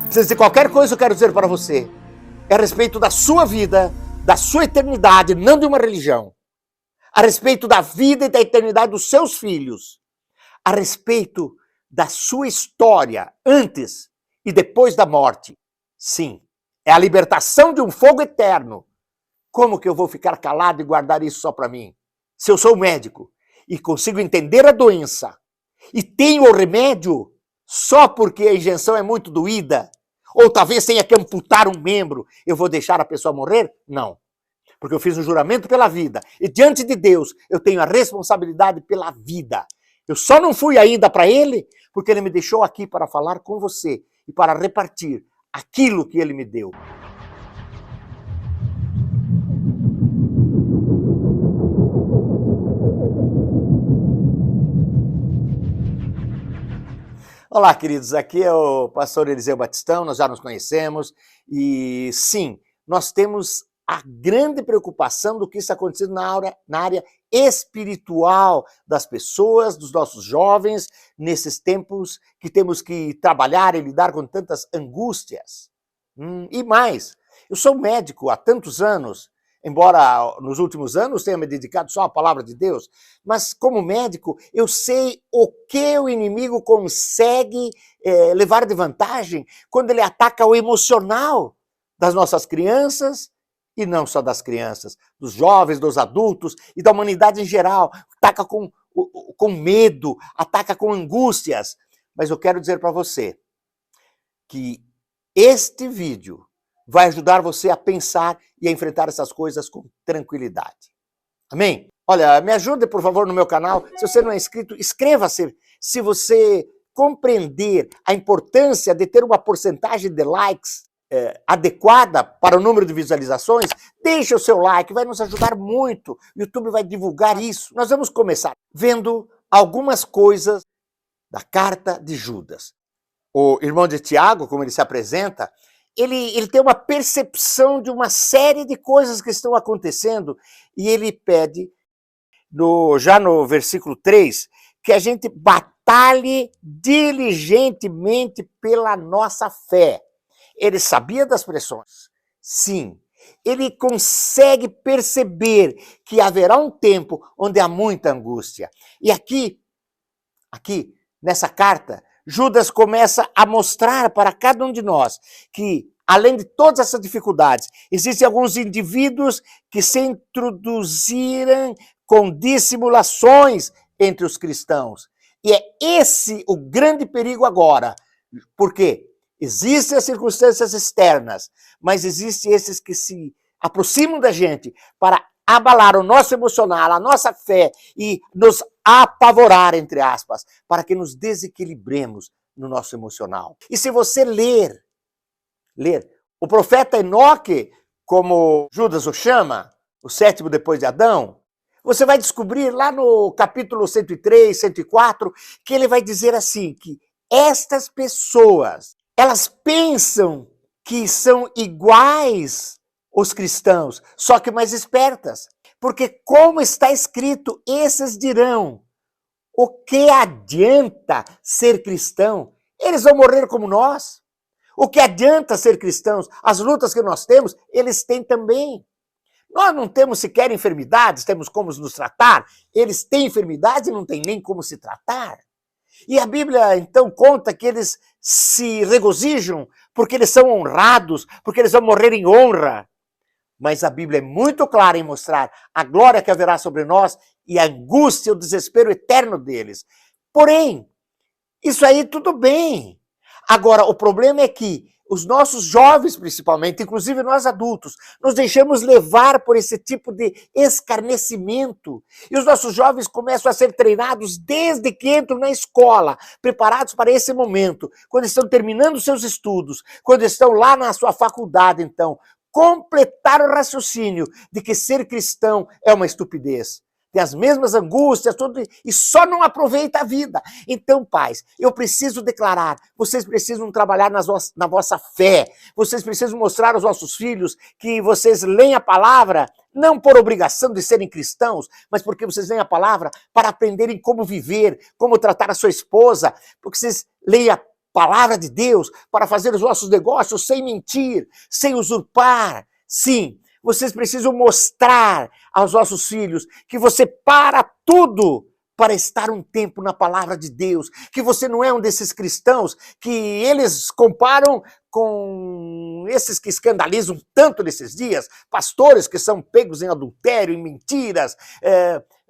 Antes de qualquer coisa, eu quero dizer para você, é a respeito da sua vida, da sua eternidade, não de uma religião. A respeito da vida e da eternidade dos seus filhos. A respeito da sua história antes e depois da morte. Sim, é a libertação de um fogo eterno. Como que eu vou ficar calado e guardar isso só para mim? Se eu sou médico e consigo entender a doença e tenho o remédio só porque a injeção é muito doída, ou talvez tenha que amputar um membro, eu vou deixar a pessoa morrer? Não. Porque eu fiz um juramento pela vida. E diante de Deus, eu tenho a responsabilidade pela vida. Eu só não fui ainda para Ele, porque Ele me deixou aqui para falar com você e para repartir aquilo que Ele me deu. Olá, queridos, aqui é o pastor Eliseu Batistão, nós já nos conhecemos e sim, nós temos a grande preocupação do que está acontecendo na área espiritual das pessoas, dos nossos jovens, nesses tempos que temos que trabalhar e lidar com tantas angústias. E mais, eu sou médico há tantos anos, embora nos últimos anos tenha me dedicado só à palavra de Deus, mas como médico eu sei o que o inimigo consegue levar de vantagem quando ele ataca o emocional das nossas crianças, e não só das crianças, dos jovens, dos adultos e da humanidade em geral. Ataca com medo, ataca com angústias. Mas eu quero dizer para você que este vídeo vai ajudar você a pensar e a enfrentar essas coisas com tranquilidade. Amém? Olha, me ajude, por favor, no meu canal. Se você não é inscrito, inscreva-se. Se você compreender a importância de ter uma porcentagem de likes adequada para o número de visualizações, deixe o seu like, vai nos ajudar muito. O YouTube vai divulgar isso. Nós vamos começar vendo algumas coisas da carta de Judas. O irmão de Tiago, como ele se apresenta, ele tem uma percepção de uma série de coisas que estão acontecendo e ele pede, já no versículo 3, que a gente batalhe diligentemente pela nossa fé. Ele sabia das pressões, sim. Ele consegue perceber que haverá um tempo onde há muita angústia. E aqui, nessa carta, Judas começa a mostrar para cada um de nós que, além de todas essas dificuldades, existem alguns indivíduos que se introduziram com dissimulações entre os cristãos. E é esse o grande perigo agora. Por quê? Existem as circunstâncias externas, mas existem esses que se aproximam da gente para abalar o nosso emocional, a nossa fé e nos apavorar, entre aspas, para que nos desequilibremos no nosso emocional. E se você ler o profeta Enoque, como Judas o chama, o sétimo depois de Adão, você vai descobrir lá no capítulo 103, 104, que ele vai dizer assim, que estas pessoas, elas pensam que são iguais os cristãos, só que mais espertas. Porque, como está escrito, esses dirão, o que adianta ser cristão? Eles vão morrer como nós. O que adianta ser cristãos? As lutas que nós temos, eles têm também. Nós não temos sequer enfermidades, temos como nos tratar. Eles têm enfermidades e não têm nem como se tratar. E a Bíblia, então, conta que eles se regozijam porque eles são honrados, porque eles vão morrer em honra. Mas a Bíblia é muito clara em mostrar a glória que haverá sobre nós e a angústia, o desespero eterno deles. Porém, isso aí tudo bem. Agora, o problema é que os nossos jovens, principalmente, inclusive nós adultos, nos deixamos levar por esse tipo de escarnecimento. E os nossos jovens começam a ser treinados desde que entram na escola, preparados para esse momento, quando estão terminando seus estudos, quando estão lá na sua faculdade, então, completar o raciocínio de que ser cristão é uma estupidez. Tem as mesmas angústias, tudo, e só não aproveita a vida. Então, pais, eu preciso declarar, vocês precisam trabalhar na vossa fé, vocês precisam mostrar aos vossos filhos que vocês leem a palavra, não por obrigação de serem cristãos, mas porque vocês leem a palavra para aprenderem como viver, como tratar a sua esposa, porque vocês leem palavra de Deus, para fazer os vossos negócios sem mentir, sem usurpar. Sim, vocês precisam mostrar aos vossos filhos que você para tudo para estar um tempo na palavra de Deus, que você não é um desses cristãos que eles comparam com esses que escandalizam tanto nesses dias, pastores que são pegos em adultério, em mentiras,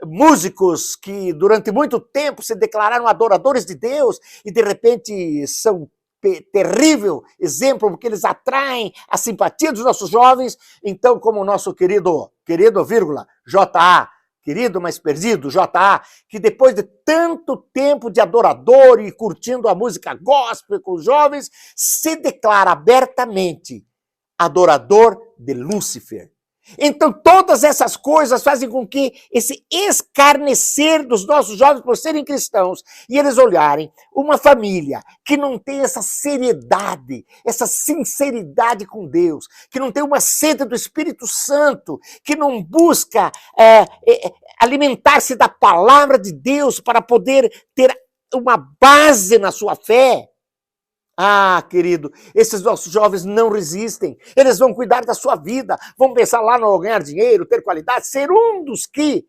músicos que durante muito tempo se declararam adoradores de Deus e de repente são terrível exemplo, porque eles atraem a simpatia dos nossos jovens. Então, como o nosso querido, vírgula, J.A., querido, mas perdido, J.A., que depois de tanto tempo de adorador e curtindo a música gospel com os jovens, se declara abertamente adorador de Lúcifer. Então, todas essas coisas fazem com que esse escarnecer dos nossos jovens por serem cristãos e eles olharem uma família que não tem essa seriedade, essa sinceridade com Deus, que não tem uma sede do Espírito Santo, que não busca alimentar-se da palavra de Deus para poder ter uma base na sua fé. Ah, querido, esses nossos jovens não resistem. Eles vão cuidar da sua vida, vão pensar lá no ganhar dinheiro, ter qualidade, ser um dos que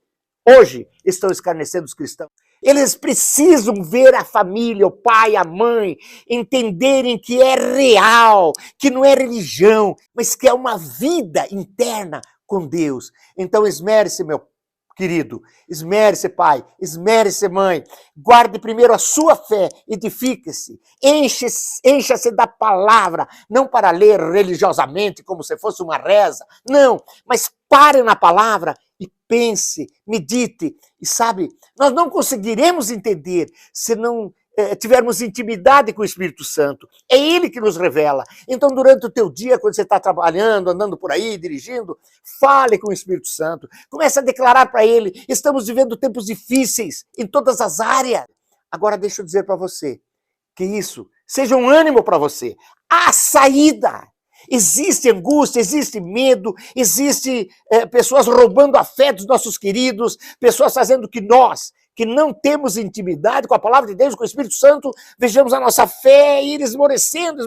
hoje estão escarnecendo os cristãos. Eles precisam ver a família, o pai, a mãe, entenderem que é real, que não é religião, mas que é uma vida interna com Deus. Então esmere-se, meu querido, esmere-se, pai, esmere-se, mãe, guarde primeiro a sua fé, edifique-se, encha-se da palavra, não para ler religiosamente como se fosse uma reza, não, mas pare na palavra e pense, medite, e sabe, nós não conseguiremos entender se não tivermos intimidade com o Espírito Santo. É Ele que nos revela. Então, durante o teu dia, quando você está trabalhando, andando por aí, dirigindo, fale com o Espírito Santo. Comece a declarar para Ele, estamos vivendo tempos difíceis em todas as áreas. Agora, deixa eu dizer para você, que isso seja um ânimo para você. Há saída. Existe angústia, existe medo, existe pessoas roubando a fé dos nossos queridos, pessoas fazendo que nós, que não temos intimidade com a palavra de Deus, com o Espírito Santo, vejamos a nossa fé ir esmorecendo.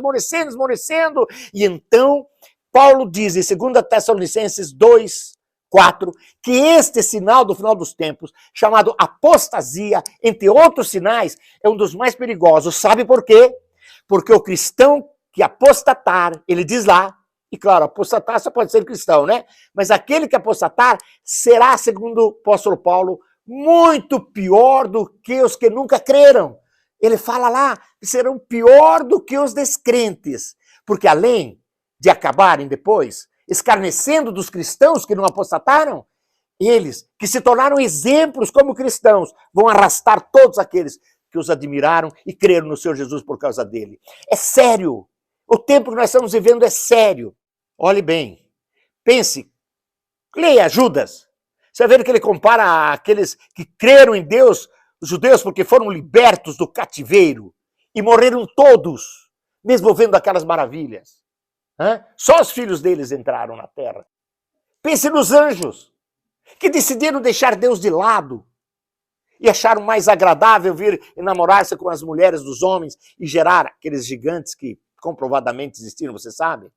E então, Paulo diz em 2 Tessalonicenses 2:4, que este sinal do final dos tempos, chamado apostasia, entre outros sinais, é um dos mais perigosos. Sabe por quê? Porque o cristão que apostatar, ele diz lá, e claro, apostatar só pode ser cristão, né? Mas aquele que apostatar será, segundo o apóstolo Paulo, muito pior do que os que nunca creram. Ele fala lá que serão pior do que os descrentes, porque além de acabarem depois escarnecendo dos cristãos que não apostataram, eles que se tornaram exemplos como cristãos vão arrastar todos aqueles que os admiraram e creram no Senhor Jesus por causa dele. É sério. O tempo que nós estamos vivendo é sério. Olhe bem, pense, leia Judas. Você vai ver que ele compara aqueles que creram em Deus, os judeus, porque foram libertos do cativeiro e morreram todos, mesmo vendo aquelas maravilhas. Só os filhos deles entraram na terra. Pense nos anjos, que decidiram deixar Deus de lado e acharam mais agradável vir enamorar-se com as mulheres dos homens e gerar aqueles gigantes que comprovadamente existiram, você sabe?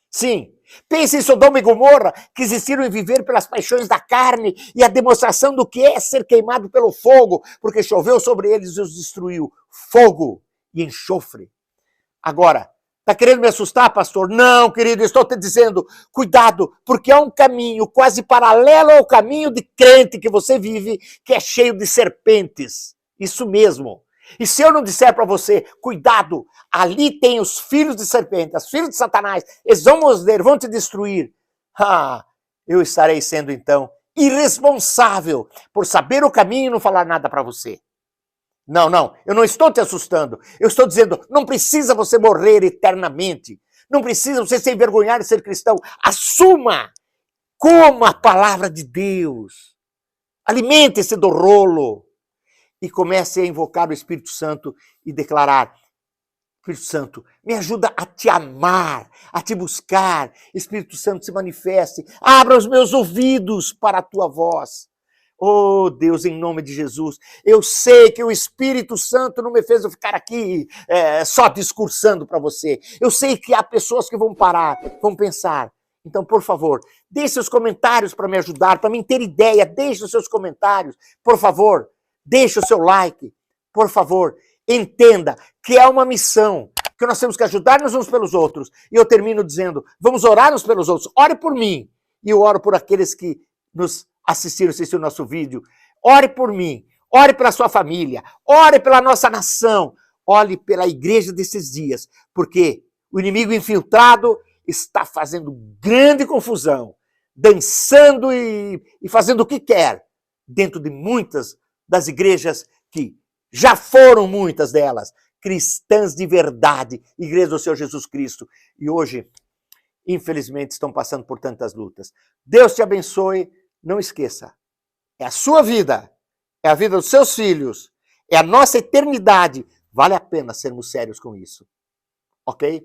Sim, pense em Sodoma e Gomorra, que existiram em viver pelas paixões da carne e a demonstração do que é ser queimado pelo fogo, porque choveu sobre eles e os destruiu. Fogo e enxofre. Agora, está querendo me assustar, pastor? Não, querido, estou te dizendo, cuidado, porque há um caminho quase paralelo ao caminho de crente que você vive, que é cheio de serpentes. Isso mesmo. E se eu não disser para você, cuidado, ali tem os filhos de serpente, os filhos de Satanás, eles vão morder, vão te destruir. Eu estarei sendo então irresponsável por saber o caminho e não falar nada para você. Não, eu não estou te assustando. Eu estou dizendo, não precisa você morrer eternamente. Não precisa você se envergonhar de ser cristão. Assuma, coma a palavra de Deus. Alimente-se do rolo. E comece a invocar o Espírito Santo e declarar, Espírito Santo, me ajuda a te amar, a te buscar. Espírito Santo, se manifeste. Abra os meus ouvidos para a tua voz. Oh, Deus, em nome de Jesus, eu sei que o Espírito Santo não me fez eu ficar aqui só discursando para você. Eu sei que há pessoas que vão parar, vão pensar. Então, por favor, deixe seus comentários para me ajudar, para mim ter ideia. Deixe os seus comentários, por favor. Deixe o seu like, por favor. Entenda que é uma missão, que nós temos que ajudar-nos uns pelos outros. E eu termino dizendo, vamos orar uns pelos outros. Ore por mim. E eu oro por aqueles que nos assistiram o nosso vídeo. Ore por mim. Ore pela sua família. Ore pela nossa nação. Ore pela igreja desses dias. Porque o inimigo infiltrado está fazendo grande confusão. Dançando e fazendo o que quer. Dentro de muitas das igrejas que já foram muitas delas. Cristãs de verdade. Igreja do Senhor Jesus Cristo. E hoje, infelizmente, estão passando por tantas lutas. Deus te abençoe. Não esqueça, é a sua vida, é a vida dos seus filhos, é a nossa eternidade. Vale a pena sermos sérios com isso, ok?